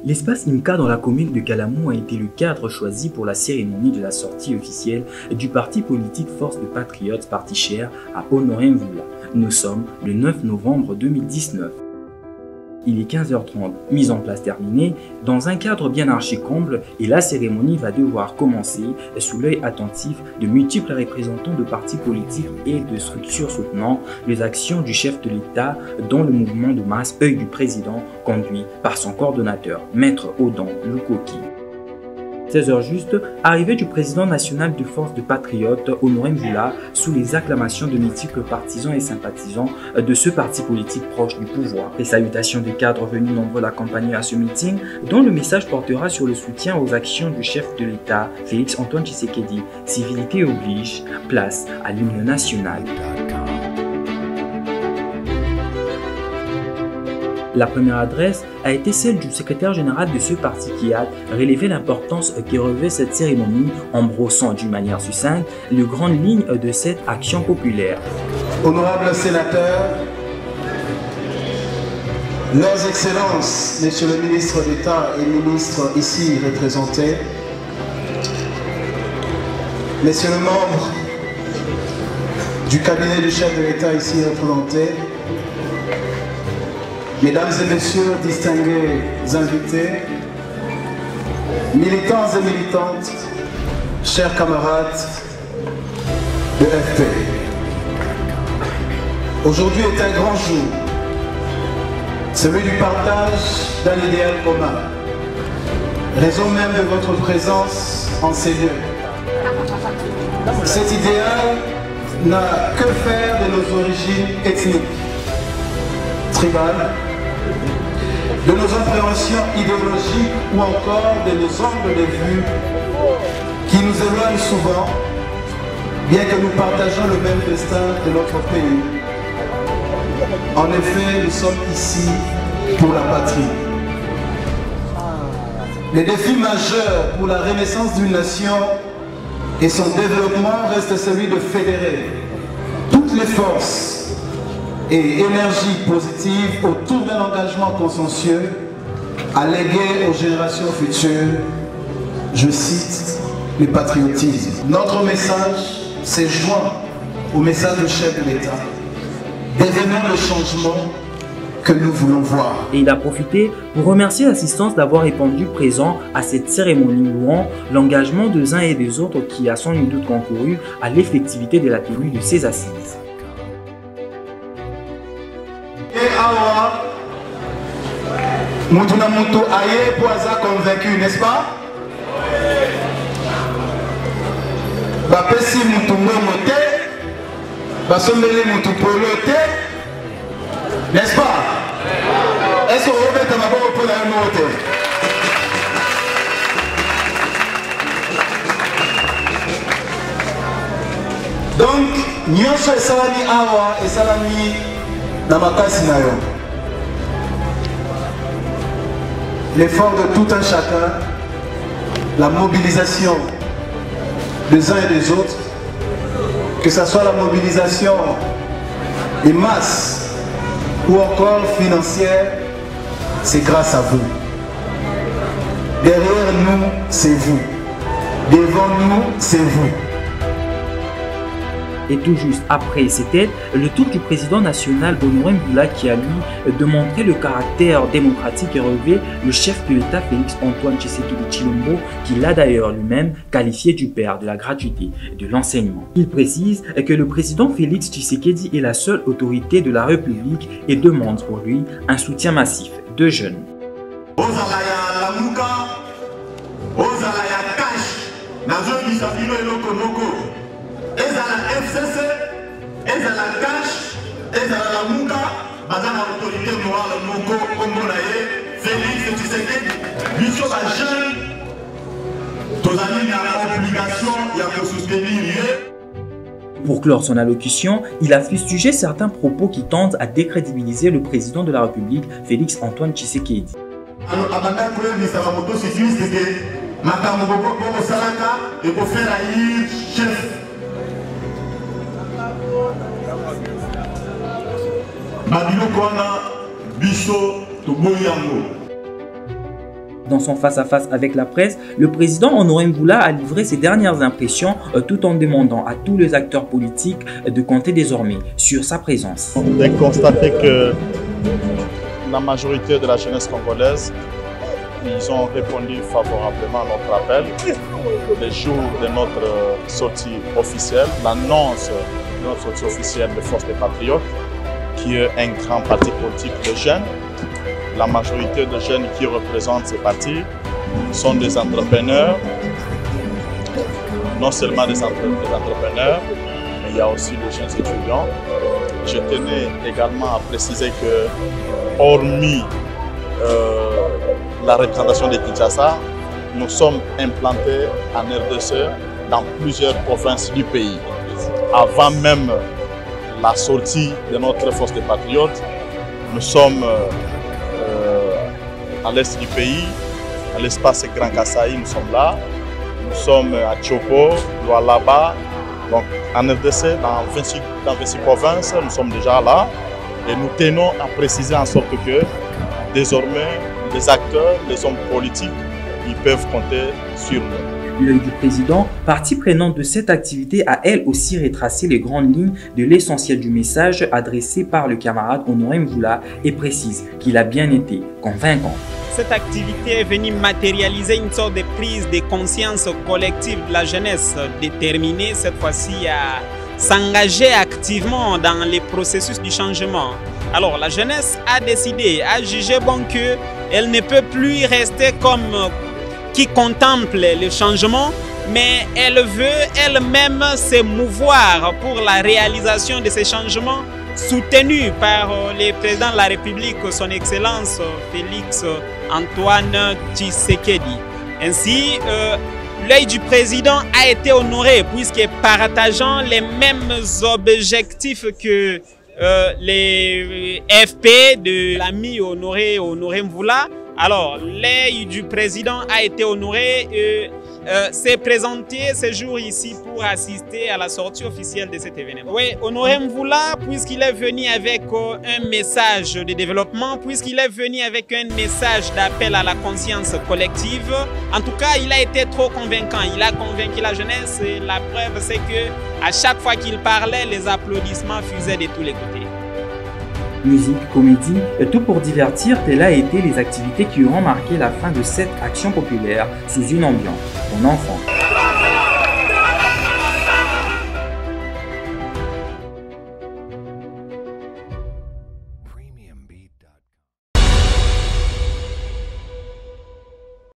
L'espace IMCA dans la commune de Kalamou a été le cadre choisi pour la cérémonie de la sortie officielle du parti politique Force des Patriotes Parti Cher à Honoré Mvula. Nous sommes le 9 novembre 2019. Il est 15h30, mise en place terminée, dans un cadre bien archi-comble et la cérémonie va devoir commencer sous l'œil attentif de multiples représentants de partis politiques et de structures soutenant les actions du chef de l'État dont le mouvement de masse Œil du Président conduit par son coordonnateur, Maître Odan Lukoki. 16h juste, arrivée du président national de Force de Patriotes, Honoré Mvula, sous les acclamations de multiples partisans et sympathisants de ce parti politique proche du pouvoir. Les salutations des cadres venus nombreux l'accompagner à ce meeting, dont le message portera sur le soutien aux actions du chef de l'État, Félix Antoine Tshisekedi. Civilité oblige, place à l'hymne national. La première adresse a été celle du secrétaire général de ce parti qui a relevé l'importance que revêt cette cérémonie en brossant d'une manière succincte les grandes lignes de cette action populaire. Honorables sénateurs, Leurs Excellences, Monsieur le ministre d'État et ministres ici représentés, Messieurs les membres du cabinet du chef de l'État ici représentés, Mesdames et Messieurs, distingués invités, militants et militantes, chers camarades de FP. Aujourd'hui est un grand jour, celui du partage d'un idéal commun, raison même de votre présence en ces lieux. Cet idéal n'a que faire de nos origines ethniques, tribales, de nos appréhensions idéologiques ou encore de nos angles de vue qui nous éloignent souvent, bien que nous partageons le même destin de notre pays. En effet, nous sommes ici pour la patrie. Les défis majeurs pour la renaissance d'une nation et son développement reste celui de fédérer toutes les forces et énergie positive autour d'un engagement consensueux à léguer aux générations futures, je cite, le patriotisme. Notre message s'est joint au message du chef de l'État, devenant le changement que nous voulons voir. Et il a profité pour remercier l'assistance d'avoir répondu présent à cette cérémonie louant l'engagement des uns et des autres qui a sans nul doute concouru à l'effectivité de la tenue de ces assises. Awa, Moutouna Moutou Aye Boaza convaincu, n'est-ce pas? Bapesi Moutoumbo Moté, Basomele Moutoupote, n'est-ce pas? Est-ce que vous remettez ma bonne pour la moté? Donc, Nyonso et Salami Awa et Salami l'effort de tout un chacun, la mobilisation des uns et des autres, que ce soit la mobilisation des masses ou encore financière, c'est grâce à vous. Derrière nous, c'est vous. Devant nous, c'est vous. Et tout juste après c'était le tour du président national Honoré Mvula qui a lui démontré le caractère démocratique et relevé le chef de l'État Félix Antoine Tshisekedi Tshilombo qui l'a d'ailleurs lui-même qualifié du père de la gratuité et de l'enseignement. Il précise que le président Félix Tshisekedi est la seule autorité de la République et demande pour lui un soutien massif de jeunes. Ezala FCC, ezala cash, ezala la Mouka, bazana autorité morale Moko, Kombonaye, Félix Tshisekedi, biso ba jeune, tozali na obligation ya ko soutenir. Pour clore son allocution, il a fustigé certains propos qui tendent à décrédibiliser le président de la République, Félix Antoine Tshisekedi. Alors, abanda ko yebisa ba moto cycliste que makambo boko salaka et ko faire haïr chef. Babilo Kwana, Biso, Toboyango. Dans son face-à-face avec la presse, le président Honoré Mvula a livré ses dernières impressions tout en demandant à tous les acteurs politiques de compter désormais sur sa présence. On a constaté que la majorité de la jeunesse congolaise, ils ont répondu favorablement à notre appel. Le jour de notre sortie officielle, l'annonce de notre sortie officielle de Force des Patriotes, qui est un grand parti politique de jeunes. La majorité de jeunes qui représentent ces partis sont des entrepreneurs, non seulement des entrepreneurs, mais il y a aussi des jeunes étudiants. Je tenais également à préciser que, hormis la représentation de Kinshasa, nous sommes implantés en RDC dans plusieurs provinces du pays. Avant même la sortie de notre Force des Patriotes, nous sommes à l'est du pays, à l'espace Grand Kasaï, nous sommes là. Nous sommes à Tchopo, Lualaba, donc en RDC, dans 26 provinces, nous sommes déjà là. Et nous tenons à préciser en sorte que désormais, les acteurs, les hommes politiques, ils peuvent compter sur nous. L'œil du président, partie prenante de cette activité, a elle aussi retracé les grandes lignes de l'essentiel du message adressé par le camarade Honoré Mvula et précise qu'il a bien été convaincant. Cette activité est venue matérialiser une sorte de prise de conscience collective de la jeunesse, déterminée cette fois-ci à s'engager activement dans les processus du changement. Alors la jeunesse a décidé, a jugé bon qu'elle ne peut plus rester comme qui contemple le changement, mais elle veut elle-même se mouvoir pour la réalisation de ces changements soutenu par le président de la République, son Excellence Félix Antoine Tshisekedi. Ainsi, l'œil du président a été honoré puisque partageant les mêmes objectifs que les FP de l'ami Honoré Mvula. Alors, l'œil du président a été honoré et s'est présenté ce jour ici pour assister à la sortie officielle de cet événement. Oui, Honoré Mvula, puisqu'il est venu avec un message de développement, puisqu'il est venu avec un message d'appel à la conscience collective, en tout cas, il a été trop convaincant. Il a convaincu la jeunesse et la preuve, c'est que à chaque fois qu'il parlait, les applaudissements fusaient de tous les côtés. Musique, comédie, tout pour divertir, telles a été les activités qui auront marqué la fin de cette action populaire sous une ambiance pour enfants.